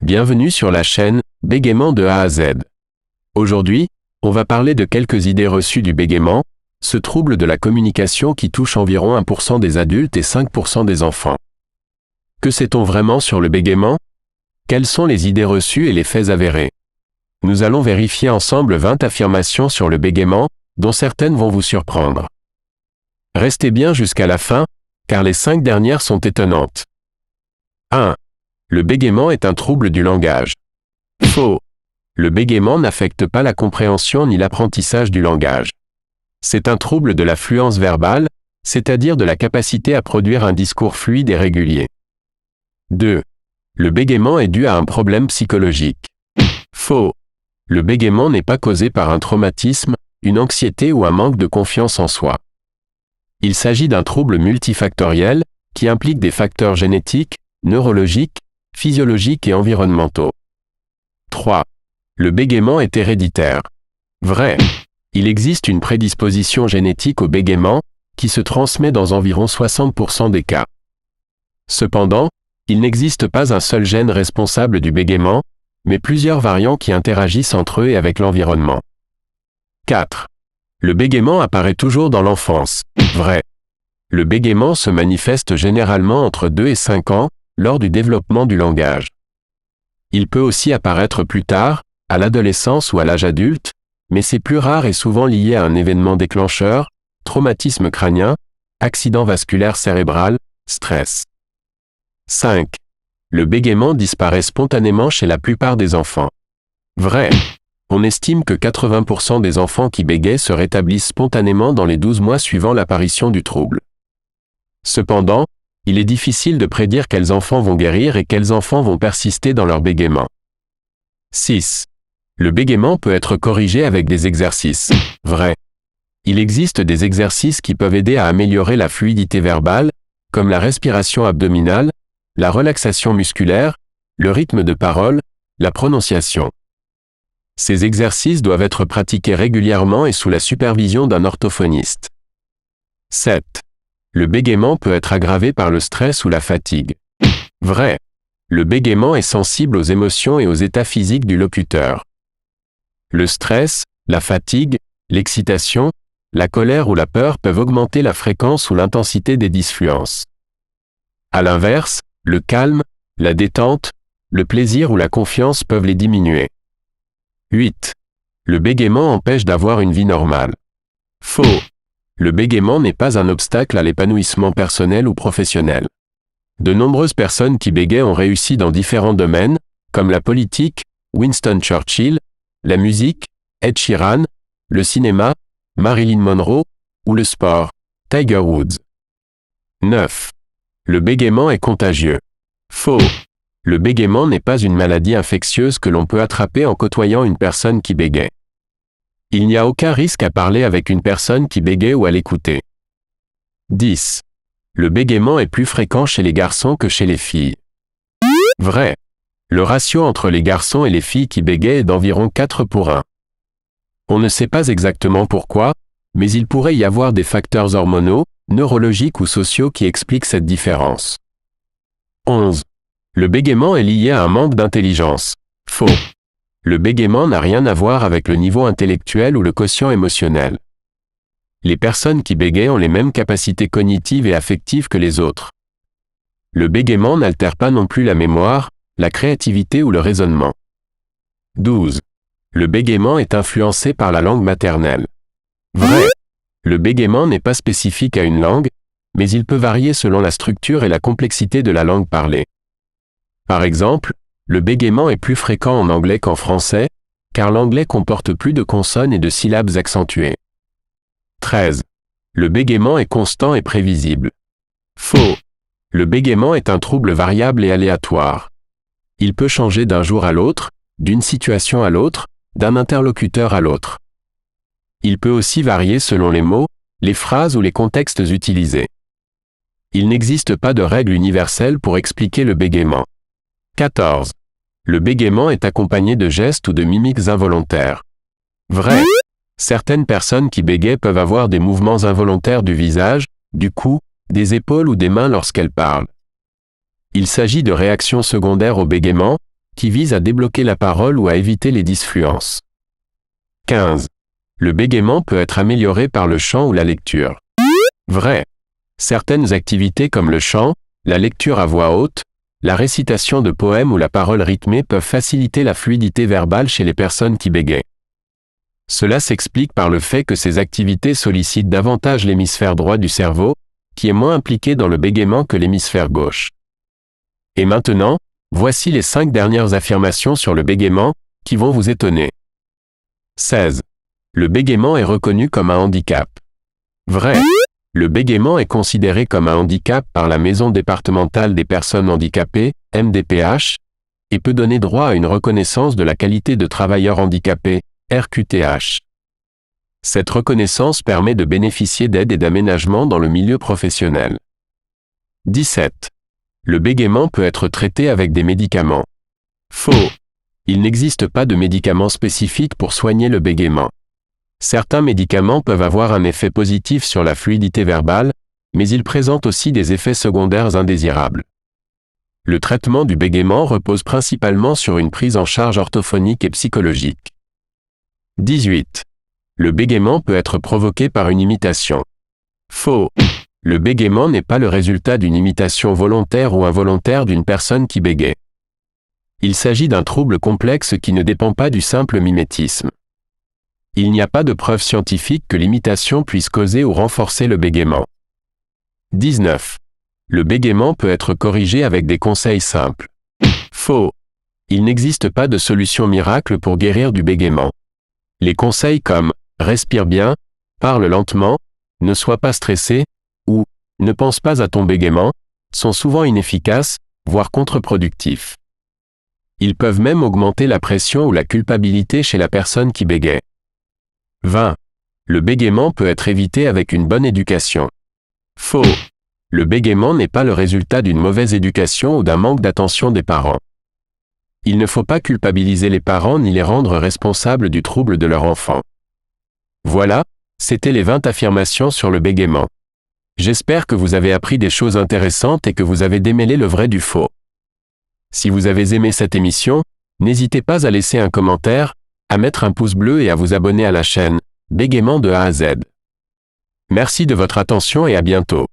Bienvenue sur la chaîne Bégaiement de A à Z. Aujourd'hui, on va parler de quelques idées reçues du bégaiement, ce trouble de la communication qui touche environ 1% des adultes et 5% des enfants. Que sait-on vraiment sur le bégaiement? Quelles sont les idées reçues et les faits avérés? Nous allons vérifier ensemble 20 affirmations sur le bégaiement, dont certaines vont vous surprendre. Restez bien jusqu'à la fin, car les 5 dernières sont étonnantes. 1. Le bégaiement est un trouble du langage. Faux. Le bégaiement n'affecte pas la compréhension ni l'apprentissage du langage. C'est un trouble de la fluence verbale, c'est-à-dire de la capacité à produire un discours fluide et régulier. 2. Le bégaiement est dû à un problème psychologique. Faux. Le bégaiement n'est pas causé par un traumatisme, une anxiété ou un manque de confiance en soi. Il s'agit d'un trouble multifactoriel, qui implique des facteurs génétiques, neurologiques, physiologiques et environnementaux. 3. Le bégaiement est héréditaire. Vrai. Il existe une prédisposition génétique au bégaiement, qui se transmet dans environ 60% des cas. Cependant, il n'existe pas un seul gène responsable du bégaiement, mais plusieurs variants qui interagissent entre eux et avec l'environnement. 4. Le bégaiement apparaît toujours dans l'enfance. Vrai. Le bégaiement se manifeste généralement entre 2 et 5 ans, lors du développement du langage. Il peut aussi apparaître plus tard, à l'adolescence ou à l'âge adulte, mais c'est plus rare et souvent lié à un événement déclencheur, traumatisme crânien, accident vasculaire cérébral, stress. 5. Le bégaiement disparaît spontanément chez la plupart des enfants. Vrai. On estime que 80% des enfants qui bégayent se rétablissent spontanément dans les 12 mois suivant l'apparition du trouble. Cependant, il est difficile de prédire quels enfants vont guérir et quels enfants vont persister dans leur bégaiement. 6. Le bégaiement peut être corrigé avec des exercices. Vrai. Il existe des exercices qui peuvent aider à améliorer la fluidité verbale, comme la respiration abdominale, la relaxation musculaire, le rythme de parole, la prononciation. Ces exercices doivent être pratiqués régulièrement et sous la supervision d'un orthophoniste. 7. Le bégaiement peut être aggravé par le stress ou la fatigue. Vrai. Le bégaiement est sensible aux émotions et aux états physiques du locuteur. Le stress, la fatigue, l'excitation, la colère ou la peur peuvent augmenter la fréquence ou l'intensité des disfluences. À l'inverse, le calme, la détente, le plaisir ou la confiance peuvent les diminuer. 8. Le bégaiement empêche d'avoir une vie normale. Faux. Le bégaiement n'est pas un obstacle à l'épanouissement personnel ou professionnel. De nombreuses personnes qui bégayent ont réussi dans différents domaines, comme la politique, Winston Churchill, la musique, Ed Sheeran, le cinéma, Marilyn Monroe, ou le sport, Tiger Woods. 9. Le bégaiement est contagieux. Faux. Le bégaiement n'est pas une maladie infectieuse que l'on peut attraper en côtoyant une personne qui bégaye. Il n'y a aucun risque à parler avec une personne qui bégaye ou à l'écouter. 10. Le bégaiement est plus fréquent chez les garçons que chez les filles. Vrai. Le ratio entre les garçons et les filles qui bégayent est d'environ 4:1. On ne sait pas exactement pourquoi, mais il pourrait y avoir des facteurs hormonaux, neurologiques ou sociaux qui expliquent cette différence. 11. Le bégaiement est lié à un manque d'intelligence. Faux. Le bégaiement n'a rien à voir avec le niveau intellectuel ou le quotient émotionnel. Les personnes qui bégayent ont les mêmes capacités cognitives et affectives que les autres. Le bégaiement n'altère pas non plus la mémoire, la créativité ou le raisonnement. 12. Le bégaiement est influencé par la langue maternelle. Vrai. Le bégaiement n'est pas spécifique à une langue, mais il peut varier selon la structure et la complexité de la langue parlée. Par exemple, le bégaiement est plus fréquent en anglais qu'en français, car l'anglais comporte plus de consonnes et de syllabes accentuées. 13. Le bégaiement est constant et prévisible. Faux. Le bégaiement est un trouble variable et aléatoire. Il peut changer d'un jour à l'autre, d'une situation à l'autre, d'un interlocuteur à l'autre. Il peut aussi varier selon les mots, les phrases ou les contextes utilisés. Il n'existe pas de règle universelle pour expliquer le bégaiement. 14. Le bégaiement est accompagné de gestes ou de mimiques involontaires. Vrai. Certaines personnes qui bégayent peuvent avoir des mouvements involontaires du visage, du cou, des épaules ou des mains lorsqu'elles parlent. Il s'agit de réactions secondaires au bégaiement, qui vise à débloquer la parole ou à éviter les disfluences. 15. Le bégaiement peut être amélioré par le chant ou la lecture. Vrai. Certaines activités comme le chant, la lecture à voix haute, la récitation de poèmes ou la parole rythmée peuvent faciliter la fluidité verbale chez les personnes qui bégayent. Cela s'explique par le fait que ces activités sollicitent davantage l'hémisphère droit du cerveau, qui est moins impliqué dans le bégaiement que l'hémisphère gauche. Et maintenant, voici les 5 dernières affirmations sur le bégaiement, qui vont vous étonner. 16. Le bégaiement est reconnu comme un handicap. Vrai. Le bégaiement est considéré comme un handicap par la Maison départementale des personnes handicapées, MDPH, et peut donner droit à une reconnaissance de la qualité de travailleur handicapé, RQTH. Cette reconnaissance permet de bénéficier d'aides et d'aménagements dans le milieu professionnel. 17. Le bégaiement peut être traité avec des médicaments. Faux. Il n'existe pas de médicaments spécifiques pour soigner le bégaiement. Certains médicaments peuvent avoir un effet positif sur la fluidité verbale, mais ils présentent aussi des effets secondaires indésirables. Le traitement du bégaiement repose principalement sur une prise en charge orthophonique et psychologique. 18. Le bégaiement peut être provoqué par une imitation. Faux. Le bégaiement n'est pas le résultat d'une imitation volontaire ou involontaire d'une personne qui bégaie. Il s'agit d'un trouble complexe qui ne dépend pas du simple mimétisme. Il n'y a pas de preuve scientifique que l'imitation puisse causer ou renforcer le bégaiement. 19. Le bégaiement peut être corrigé avec des conseils simples. Faux. Il n'existe pas de solution miracle pour guérir du bégaiement. Les conseils comme « respire bien »,« parle lentement »,« ne sois pas stressé » ou « ne pense pas à ton bégaiement » sont souvent inefficaces, voire contre-productifs. Ils peuvent même augmenter la pression ou la culpabilité chez la personne qui bégaie. 20. Le bégaiement peut être évité avec une bonne éducation. Faux. Le bégaiement n'est pas le résultat d'une mauvaise éducation ou d'un manque d'attention des parents. Il ne faut pas culpabiliser les parents ni les rendre responsables du trouble de leur enfant. Voilà, c'était les 20 affirmations sur le bégaiement. J'espère que vous avez appris des choses intéressantes et que vous avez démêlé le vrai du faux. Si vous avez aimé cette émission, n'hésitez pas à laisser un commentaire, à mettre un pouce bleu et à vous abonner à la chaîne Bégaiement de A à Z. Merci de votre attention et à bientôt.